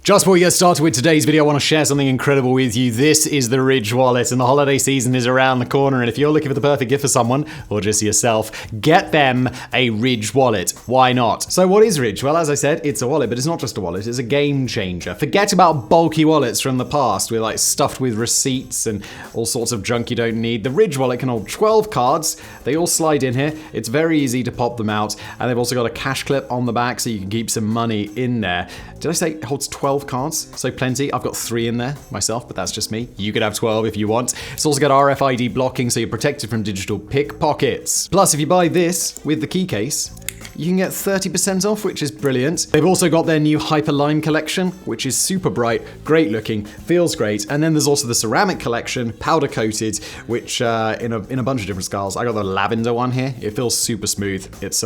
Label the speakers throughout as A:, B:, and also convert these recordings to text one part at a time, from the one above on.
A: Just before we get started with today's video, I want to share something incredible with you. This is the Ridge wallet, and the holiday season is around the corner, and if you're looking for the perfect gift for someone, or just yourself, get them a Ridge wallet. Why not? So what is Ridge? Well, as I said, it's a wallet, but it's not just a wallet, it's a game changer. Forget about bulky wallets from the past, with stuffed with receipts and all sorts of junk you don't need. The Ridge wallet can hold 12 cards. They all slide in here. It's very easy to pop them out, and they've also got a cash clip on the back so you can keep some money in there. Did I say it holds 12 cards? So plenty. I've got 3 in there myself, but that's just me. You could have 12 if you want. It's also got RFID blocking, so you're protected from digital pickpockets. Plus, if you buy this with the key case, you can get 30% off, which is brilliant. They've also got their new Hyperline collection, which is super bright, great looking, feels great. And then there's also the ceramic collection, powder coated, which in a bunch of different styles. I got the lavender one here. It feels super smooth. It's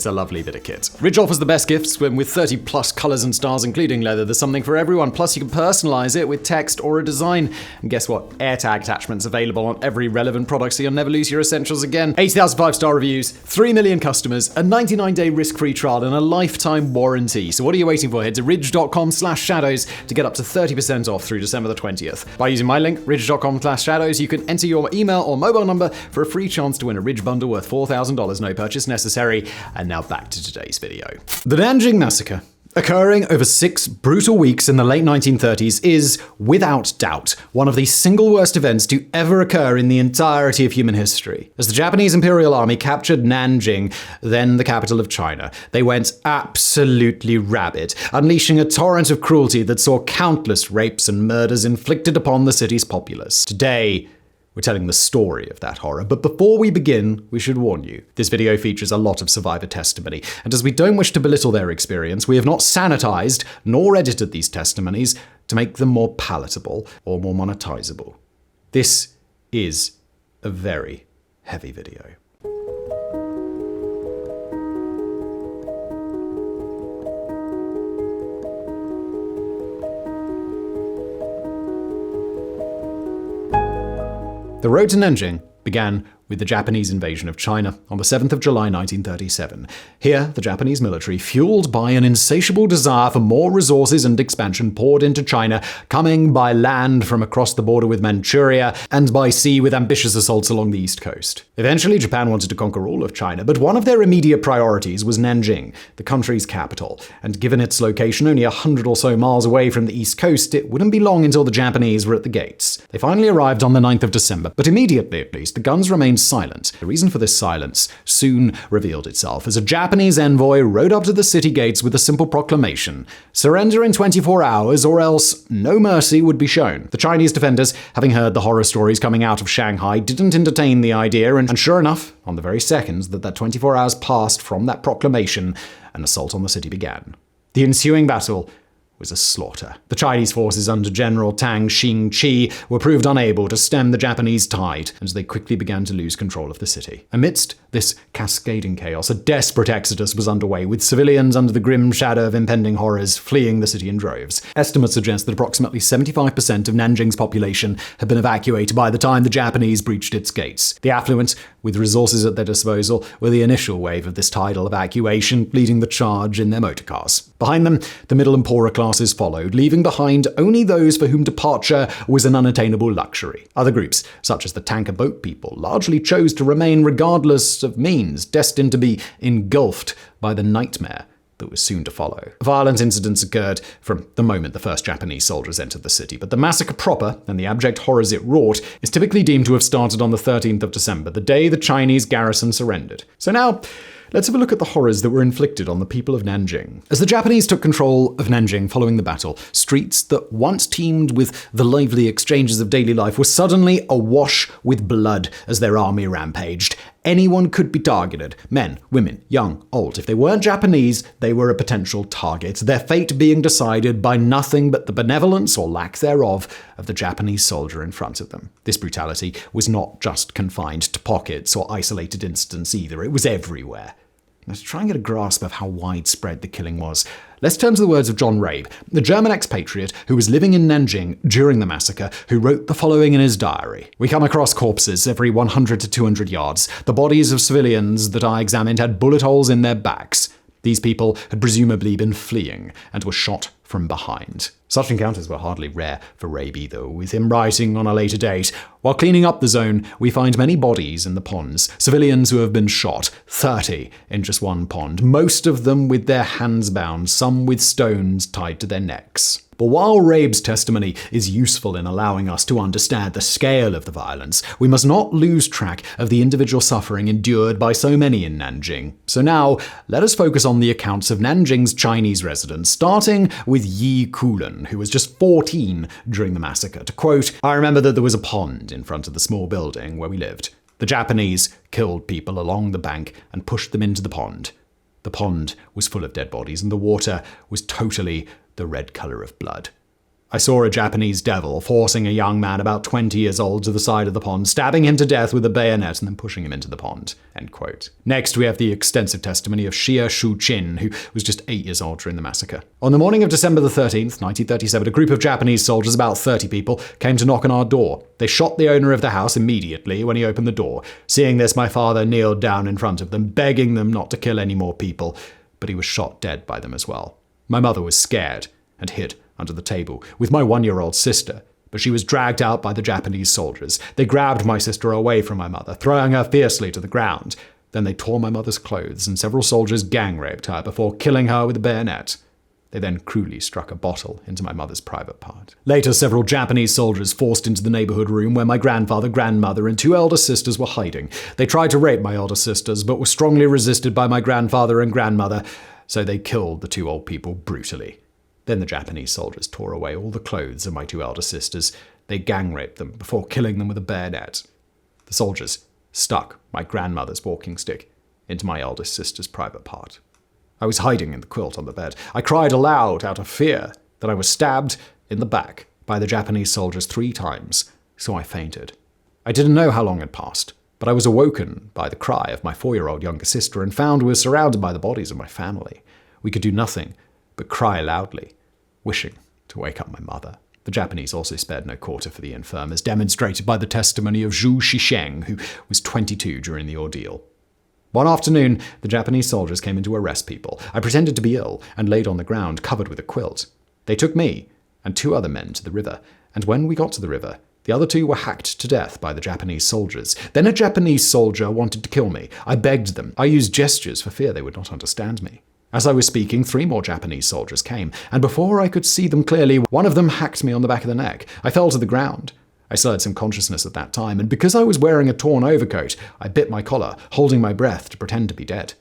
A: a lovely bit of kit. Ridge offers the best gifts with 30 plus colors and styles, including leather. There's something for everyone. Plus, you can personalize it with text or a design. And guess what? AirTag attachments available on every relevant product, so you'll never lose your essentials again. 80,000 5-star reviews, 3 million customers, a 99-day risk-free trial, and a lifetime warranty. So what are you waiting for? Head to ridge.com/shadows to get up to 30% off through December the 20th. By using my link, ridge.com/shadows, you can enter your email or mobile number for a free chance to win a Ridge bundle worth $4,000. No purchase necessary. And now back to today's video. The Nanjing Massacre, occurring over 6 brutal weeks in the late 1930s, is, without doubt, one of the single worst events to ever occur in the entirety of human history. As the Japanese Imperial Army captured Nanjing, then the capital of China, they went absolutely rabid, unleashing a torrent of cruelty that saw countless rapes and murders inflicted upon the city's populace. Today, we're telling the story of that horror. But before we begin, we should warn you. This video features a lot of survivor testimony, and as we don't wish to belittle their experience, we have not sanitized nor edited these testimonies to make them more palatable or more monetizable. This is a very heavy video. The road to Nanjing began with the Japanese invasion of China on the 7th of July 1937. Here, the Japanese military, fueled by an insatiable desire for more resources and expansion, poured into China, coming by land from across the border with Manchuria and by sea with ambitious assaults along the east coast. Eventually, Japan wanted to conquer all of China, but one of their immediate priorities was Nanjing, the country's capital. And given its location only 100 or so miles away from the east coast, it wouldn't be long until the Japanese were at the gates. They finally arrived on the 9th of December, but immediately at least, the guns remained silent. The reason for this silence soon revealed itself as a Japanese envoy rode up to the city gates with a simple proclamation: surrender in 24 hours or else no mercy would be shown. The Chinese defenders, having heard the horror stories coming out of Shanghai, didn't entertain the idea, and sure enough, on the very seconds that 24 hours passed from that proclamation, an assault on the city began. The ensuing battle was a slaughter. The Chinese forces under General Tang Xing-chi were proved unable to stem the Japanese tide, and they quickly began to lose control of the city. Amidst this cascading chaos, a desperate exodus was underway, with civilians under the grim shadow of impending horrors fleeing the city in droves. Estimates suggest that approximately 75% of Nanjing's population had been evacuated by the time the Japanese breached its gates. The affluent, with resources at their disposal, were the initial wave of this tidal evacuation, leading the charge in their motorcars. Behind them, the middle and poorer classes followed, leaving behind only those for whom departure was an unattainable luxury. Other groups, such as the tanker boat people, largely chose to remain regardless of means, destined to be engulfed by the nightmare that was soon to follow. Violent incidents occurred from the moment the first Japanese soldiers entered the city, but the massacre proper and the abject horrors it wrought is typically deemed to have started on the 13th of December, the day the Chinese garrison surrendered. So now, let's have a look at the horrors that were inflicted on the people of Nanjing. As the Japanese took control of Nanjing following the battle, streets that once teemed with the lively exchanges of daily life were suddenly awash with blood as their army rampaged. Anyone could be targeted. Men, women, young, old. If they weren't Japanese, they were a potential target, their fate being decided by nothing but the benevolence, or lack thereof, of the Japanese soldier in front of them. This brutality was not just confined to pockets or isolated incidents either. It was everywhere. Now, to try and get a grasp of how widespread the killing was, let's turn to the words of John Rabe, the German expatriate who was living in Nanjing during the massacre, who wrote the following in his diary. "We come across corpses every 100 to 200 yards. The bodies of civilians that I examined had bullet holes in their backs. These people had presumably been fleeing and were shot from behind. Such encounters were hardly rare for Raby, though, with him writing on a later date, "While cleaning up the zone, we find many bodies in the ponds, civilians who have been shot, 30 in just one pond, most of them with their hands bound, some with stones tied to their necks." But while Rabe's testimony is useful in allowing us to understand the scale of the violence, we must not lose track of the individual suffering endured by so many in Nanjing. So now, let us focus on the accounts of Nanjing's Chinese residents, starting with Yi Kulan, who was just 14 during the massacre. To quote, "I remember that there was a pond in front of the small building where we lived. The Japanese killed people along the bank and pushed them into the pond. The pond was full of dead bodies, and the water was totally the red color of blood. I saw a Japanese devil forcing a young man about 20 years old to the side of the pond, stabbing him to death with a bayonet and then pushing him into the pond." End quote. Next, we have the extensive testimony of Xia Shuqin, who was just 8 years old during the massacre. "On the morning of December the 13th, 1937, a group of Japanese soldiers, about 30 people, came to knock on our door. They shot the owner of the house immediately when he opened the door. Seeing this, my father kneeled down in front of them, begging them not to kill any more people, but he was shot dead by them as well. My mother was scared and hid under the table with my 1-year-old sister, but she was dragged out by the Japanese soldiers. They grabbed my sister away from my mother, throwing her fiercely to the ground. Then they tore my mother's clothes, and several soldiers gang-raped her before killing her with a bayonet. They then cruelly struck a bottle into my mother's private part. Later, several Japanese soldiers forced into the neighborhood room where my grandfather, grandmother, and 2 elder sisters were hiding. They tried to rape my elder sisters, but were strongly resisted by my grandfather and grandmother, so they killed the 2 old people brutally. Then the Japanese soldiers tore away all the clothes of my 2 elder sisters. They gang-raped them before killing them with a bayonet. The soldiers stuck my grandmother's walking stick into my eldest sister's private part. I was hiding in the quilt on the bed. I cried aloud out of fear that I was stabbed in the back by the Japanese soldiers 3 times, so I fainted. I didn't know how long had passed, but I was awoken by the cry of my 4-year-old younger sister and found we were surrounded by the bodies of my family. We could do nothing but cry loudly, wishing to wake up my mother. The Japanese also spared no quarter for the infirm, as demonstrated by the testimony of Zhu Shisheng, who was 22 during the ordeal. One afternoon, the Japanese soldiers came in to arrest people. I pretended to be ill and laid on the ground, covered with a quilt. They took me and 2 other men to the river, and when we got to the river, the other 2 were hacked to death by the Japanese soldiers. Then a Japanese soldier wanted to kill me. I begged them. I used gestures for fear they would not understand me. As I was speaking, 3 more Japanese soldiers came, and before I could see them clearly, one of them hacked me on the back of the neck. I fell to the ground. I still had some consciousness at that time, and because I was wearing a torn overcoat, I bit my collar, holding my breath to pretend to be dead.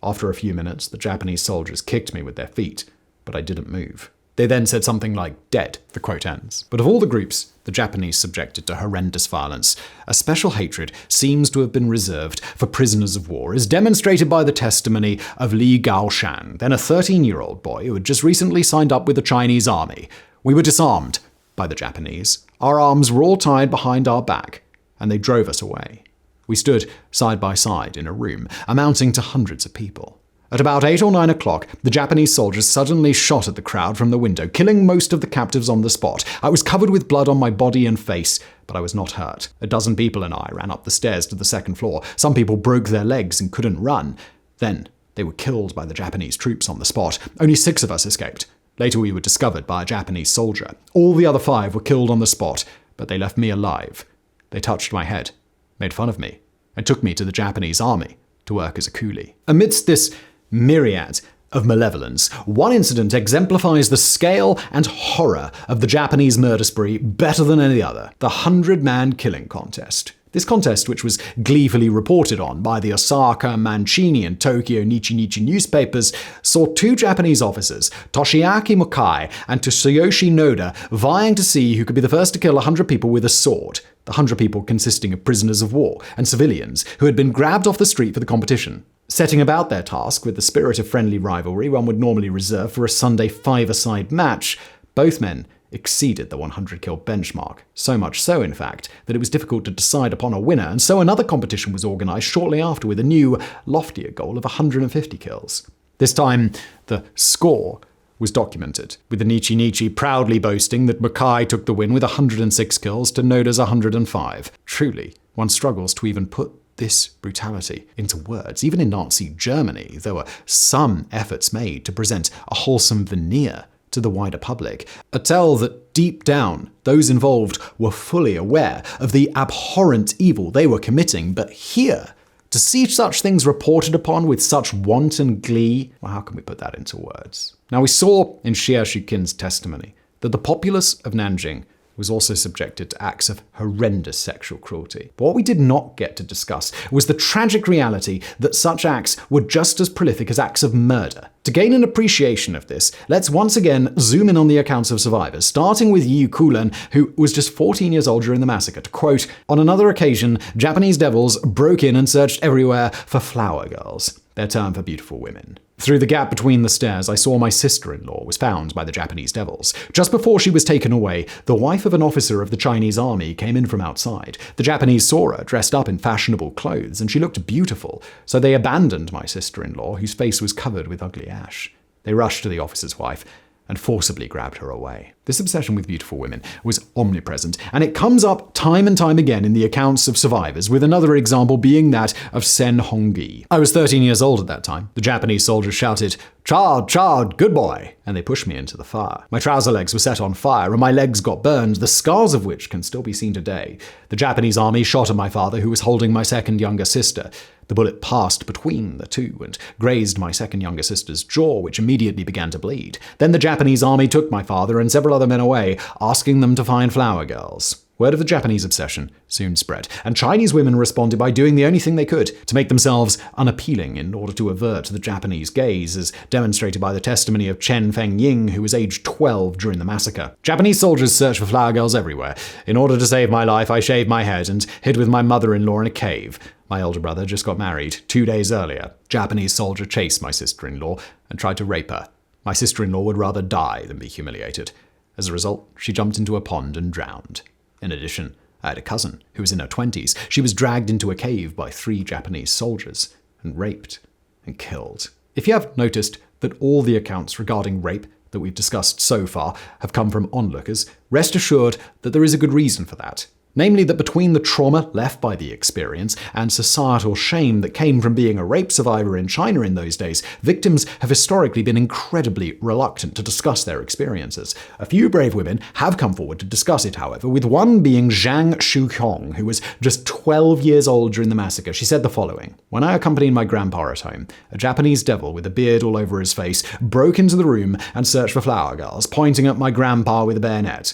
A: After a few minutes, the Japanese soldiers kicked me with their feet, but I didn't move. They then said something like, "dead," the quote ends. But of all the groups the Japanese subjected to horrendous violence, a special hatred seems to have been reserved for prisoners of war, as demonstrated by the testimony of Li Gaoshan, then a 13-year-old boy who had just recently signed up with the Chinese army. "We were disarmed by the Japanese. Our arms were all tied behind our back, and they drove us away. We stood side by side in a room, amounting to hundreds of people. At about 8 or 9 o'clock, the Japanese soldiers suddenly shot at the crowd from the window, killing most of the captives on the spot. I was covered with blood on my body and face, but I was not hurt. A dozen people and I ran up the stairs to the 2nd floor. Some people broke their legs and couldn't run. Then they were killed by the Japanese troops on the spot. Only 6 of us escaped. Later we were discovered by a Japanese soldier. All the other 5 were killed on the spot, but they left me alive. They touched my head, made fun of me, and took me to the Japanese army to work as a coolie." Amidst this myriad of malevolence, one incident exemplifies the scale and horror of the Japanese murder spree better than any other: the 100-man killing contest. This contest, which was gleefully reported on by the Osaka, Mancini, and Tokyo Nichi newspapers, saw 2 Japanese officers, Toshiaki Mukai and Tsuyoshi Noda, vying to see who could be the first to kill 100 people with a sword, the 100 people consisting of prisoners of war and civilians who had been grabbed off the street for the competition. Setting about their task with the spirit of friendly rivalry one would normally reserve for a Sunday 5-a-side match, both men exceeded the 100-kill benchmark, so much so, in fact, that it was difficult to decide upon a winner, and so another competition was organized shortly after with a new, loftier goal of 150 kills. This time, the score was documented, with the Nichi proudly boasting that Mukai took the win with 106 kills to Noda's 105. Truly, one struggles to even put this brutality into words. Even in Nazi Germany, there were some efforts made to present a wholesome veneer to the wider public. A tale that deep down, those involved were fully aware of the abhorrent evil they were committing. But here, to see such things reported upon with such wanton glee, well, how can we put that into words? Now, we saw in Xie Shuqin's testimony that the populace of Nanjing was also subjected to acts of horrendous sexual cruelty. But what we did not get to discuss was the tragic reality that such acts were just as prolific as acts of murder. To gain an appreciation of this, let's once again zoom in on the accounts of survivors, starting with Yu Kulen, who was just 14 years old during the massacre. To quote, "On another occasion, Japanese devils broke in and searched everywhere for flower girls, their term for beautiful women. Through the gap between the stairs, I saw my sister-in-law was found by the Japanese devils. Just before she was taken away, the wife of an officer of the Chinese army came in from outside. The Japanese saw her dressed up in fashionable clothes, and she looked beautiful, so they abandoned my sister-in-law, whose face was covered with ugly ash. They rushed to the officer's wife and forcibly grabbed her away." This obsession with beautiful women was omnipresent, and it comes up time and time again in the accounts of survivors, with another example being that of Sen Hongyi. "I was 13 years old at that time. The Japanese soldiers shouted, 'Child, child, good boy,' and they pushed me into the fire. My trouser legs were set on fire, and my legs got burned, the scars of which can still be seen today. The Japanese army shot at my father, who was holding my second younger sister. The bullet passed between the two and grazed my second younger sister's jaw, which immediately began to bleed. Then the Japanese army took my father and several other men away, asking them to find flower girls." Word of the Japanese obsession soon spread, and Chinese women responded by doing the only thing they could to make themselves unappealing in order to avert the Japanese gaze, as demonstrated by the testimony of Chen Fengying, who was aged 12 during the massacre. "Japanese soldiers searched for flower girls everywhere. In order to save my life, I shaved my head and hid with my mother-in-law in a cave. My older brother just got married 2 days earlier. Japanese soldier chased my sister-in-law and tried to rape her. My sister-in-law would rather die than be humiliated. As a result, she jumped into a pond and drowned. In addition, I had a cousin who was in her 20s. She was dragged into a cave by 3 Japanese soldiers and raped and killed." If you have noticed that all the accounts regarding rape that we've discussed so far have come from onlookers, rest assured that there is a good reason for that. Namely, that between the trauma left by the experience and societal shame that came from being a rape survivor in China in those days, victims have historically been incredibly reluctant to discuss their experiences. A few brave women have come forward to discuss it, however, with one being Zhang Shuhong, who was just 12 years old during the massacre. She said the following: "When I accompanied my grandpa at home, a Japanese devil with a beard all over his face broke into the room and searched for flower girls, pointing at my grandpa with a bayonet.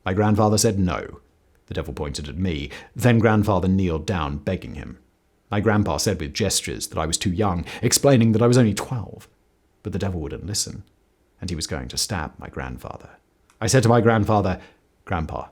A: My grandfather said no. The devil pointed at me. Then grandfather kneeled down, begging him. My grandpa said with gestures that I was too young, explaining that I was only 12. But the devil wouldn't listen, and he was going to stab my grandfather. I said to my grandfather, 'Grandpa,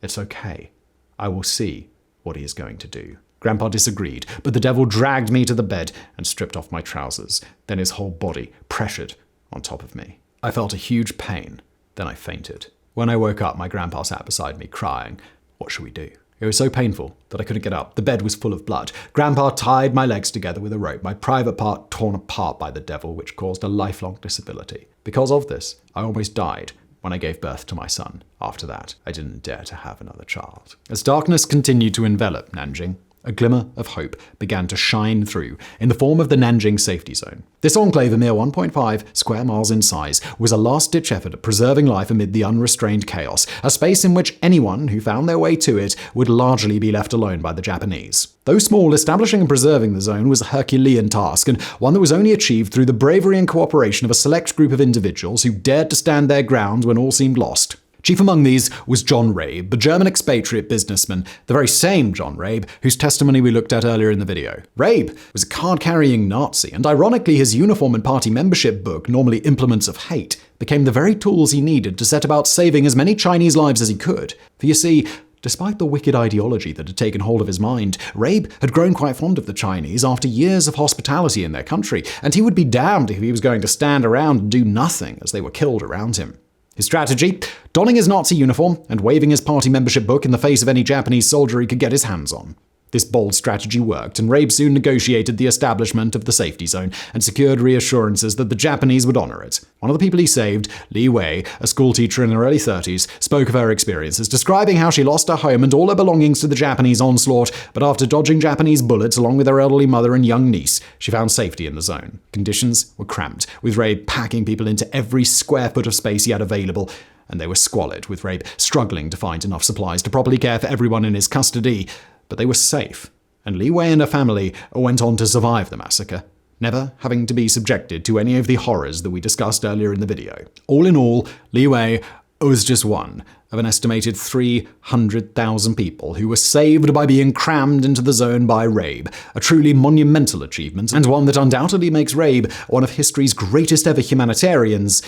A: it's okay. I will see what he is going to do.' Grandpa disagreed, but the devil dragged me to the bed and stripped off my trousers. Then his whole body pressured on top of me. I felt a huge pain. Then I fainted. When I woke up, my grandpa sat beside me, crying. What should we do? It was so painful that I couldn't get up. The bed was full of blood. Grandpa tied my legs together with a rope, my private part torn apart by the devil, which caused a lifelong disability. Because of this, I almost died when I gave birth to my son. After that, I didn't dare to have another child." As darkness continued to envelop Nanjing, a glimmer of hope began to shine through in the form of the Nanjing Safety Zone. This enclave, a mere 1.5 square miles in size, was a last-ditch effort at preserving life amid the unrestrained chaos, a space in which anyone who found their way to it would largely be left alone by the Japanese. Though small, establishing and preserving the zone was a Herculean task, and one that was only achieved through the bravery and cooperation of a select group of individuals who dared to stand their ground when all seemed lost. Chief among these was John Rabe, the German expatriate businessman, the very same John Rabe whose testimony we looked at earlier in the video. Rabe was a card-carrying Nazi, and ironically his uniform and party membership book, normally Implements of Hate, became the very tools he needed to set about saving as many Chinese lives as he could. For you see, despite the wicked ideology that had taken hold of his mind, Rabe had grown quite fond of the Chinese after years of hospitality in their country, and he would be damned if he was going to stand around and do nothing as they were killed around him. His strategy? Donning his Nazi uniform and waving his party membership book in the face of any Japanese soldier he could get his hands on. This bold strategy worked, and Rabe soon negotiated the establishment of the safety zone and secured reassurances that the Japanese would honor it. One of the people he saved, Li Wei, a schoolteacher in her early 30s, spoke of her experiences, describing how she lost her home and all her belongings to the Japanese onslaught, but after dodging Japanese bullets along with her elderly mother and young niece, she found safety in the zone. Conditions were cramped, with Rabe packing people into every square foot of space he had available, and they were squalid, with Rabe struggling to find enough supplies to properly care for everyone in his custody. But they were safe, and Li Wei and her family went on to survive the massacre, never having to be subjected to any of the horrors that we discussed earlier in the video. All in all, Li Wei was just one of an estimated 300,000 people who were saved by being crammed into the zone by Rabe, a truly monumental achievement, and one that undoubtedly makes Rabe one of history's greatest ever humanitarians.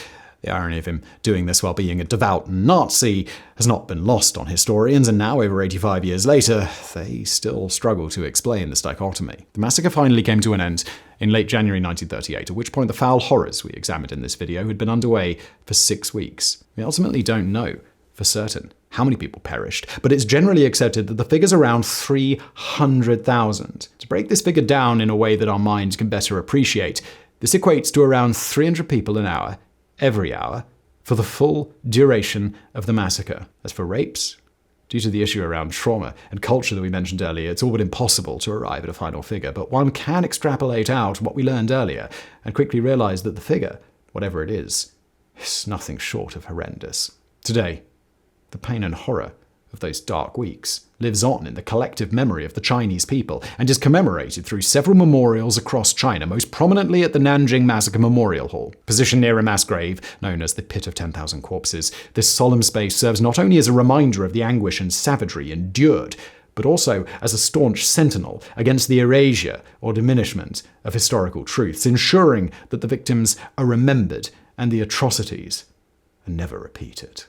A: The irony of him doing this while being a devout Nazi has not been lost on historians, and now, over 85 years later, they still struggle to explain this dichotomy. The massacre finally came to an end in late January 1938, at which point the foul horrors we examined in this video had been underway for 6 weeks. We ultimately don't know for certain how many people perished, but it's generally accepted that the figure's around 300,000. To break this figure down in a way that our minds can better appreciate, this equates to around 300 people an hour, every hour, for the full duration of the massacre. As for rapes, due to the issue around trauma and culture that we mentioned earlier, it's all but impossible to arrive at a final figure, but one can extrapolate out what we learned earlier and quickly realize that the figure, whatever it is nothing short of horrendous. Today, the pain and horror of those dark weeks lives on in the collective memory of the Chinese people and is commemorated through several memorials across China, most prominently at the Nanjing Massacre Memorial Hall. Positioned near a mass grave known as the Pit of 10,000 Corpses, this solemn space serves not only as a reminder of the anguish and savagery endured, but also as a staunch sentinel against the erasure or diminishment of historical truths, ensuring that the victims are remembered and the atrocities are never repeated.